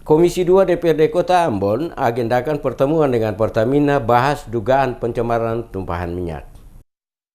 Komisi 2 DPRD Kota Ambon agendakan pertemuan dengan Pertamina bahas dugaan pencemaran tumpahan minyak.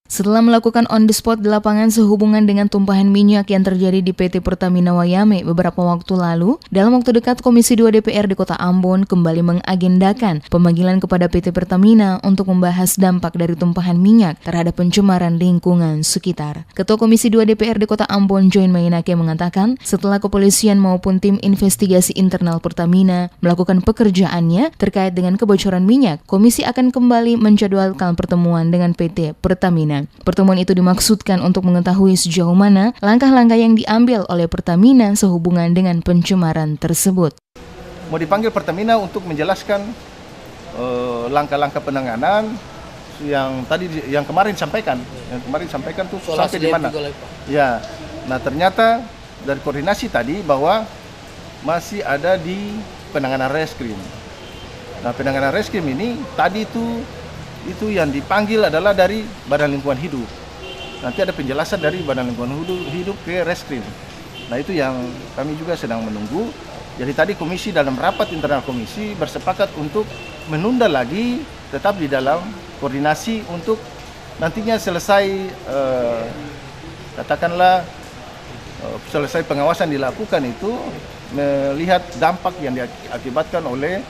Setelah melakukan on the spot di lapangan sehubungan dengan tumpahan minyak yang terjadi di PT Pertamina Wayame beberapa waktu lalu, dalam waktu dekat Komisi 2 DPRD Kota Ambon kembali mengagendakan pemanggilan kepada PT Pertamina untuk membahas dampak dari tumpahan minyak terhadap pencemaran lingkungan sekitar. Ketua Komisi 2 DPRD Kota Ambon, Join Mainake, mengatakan setelah kepolisian maupun tim investigasi internal Pertamina melakukan pekerjaannya terkait dengan kebocoran minyak, Komisi akan kembali menjadwalkan pertemuan dengan PT Pertamina. Pertemuan itu dimaksudkan untuk mengetahui sejauh mana langkah-langkah yang diambil oleh Pertamina sehubungan dengan pencemaran tersebut. Mau dipanggil Pertamina untuk menjelaskan langkah-langkah penanganan yang kemarin sampaikan tuh sampai di mana. Ya, nah ternyata dari koordinasi tadi bahwa masih ada di penanganan reskrim. Nah, penanganan reskrim ini tadi itu yang dipanggil adalah dari Badan Lingkungan Hidup. Nanti ada penjelasan dari Badan Lingkungan Hidup ke reskrim. Nah, itu yang kami juga sedang menunggu. Jadi tadi komisi dalam rapat internal komisi bersepakat untuk menunda lagi, tetap di dalam koordinasi untuk nantinya selesai selesai pengawasan dilakukan itu, melihat dampak yang diakibatkan oleh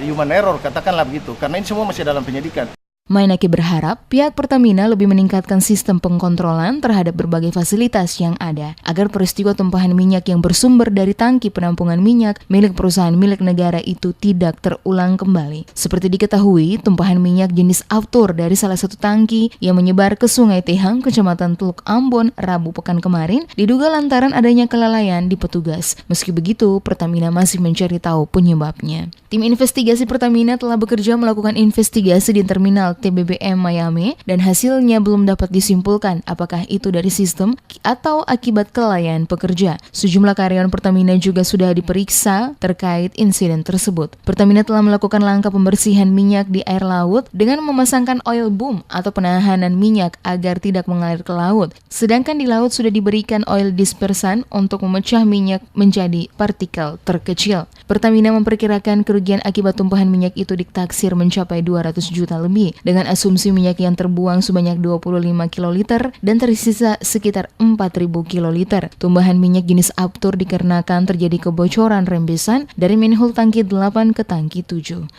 human error, katakanlah begitu, karena ini semua masih dalam penyidikan. Mainake berharap pihak Pertamina lebih meningkatkan sistem pengkontrolan terhadap berbagai fasilitas yang ada, agar peristiwa tumpahan minyak yang bersumber dari tangki penampungan minyak milik perusahaan milik negara itu tidak terulang kembali. Seperti diketahui, tumpahan minyak jenis aftur dari salah satu tangki yang menyebar ke Sungai Tehang, Kecamatan Teluk Ambon, Rabu pekan kemarin, diduga lantaran adanya kelalaian di petugas. Meski begitu, Pertamina masih mencari tahu penyebabnya. Tim investigasi Pertamina telah bekerja melakukan investigasi di terminal TBBM Wayame dan hasilnya belum dapat disimpulkan apakah itu dari sistem atau akibat kelalaian pekerja. Sejumlah karyawan Pertamina juga sudah diperiksa terkait insiden tersebut. Pertamina telah melakukan langkah pembersihan minyak di air laut dengan memasangkan oil boom atau penahanan minyak agar tidak mengalir ke laut. Sedangkan di laut sudah diberikan oil dispersan untuk memecah minyak menjadi partikel terkecil. Pertamina memperkirakan kerugian akibat tumpahan minyak itu ditaksir mencapai 200 juta lebih, dengan asumsi minyak yang terbuang sebanyak 25 kiloliter dan tersisa sekitar 4.000 kiloliter. Tumpahan minyak jenis aftur dikarenakan terjadi kebocoran rembesan dari manhole tangki 8 ke tangki 7.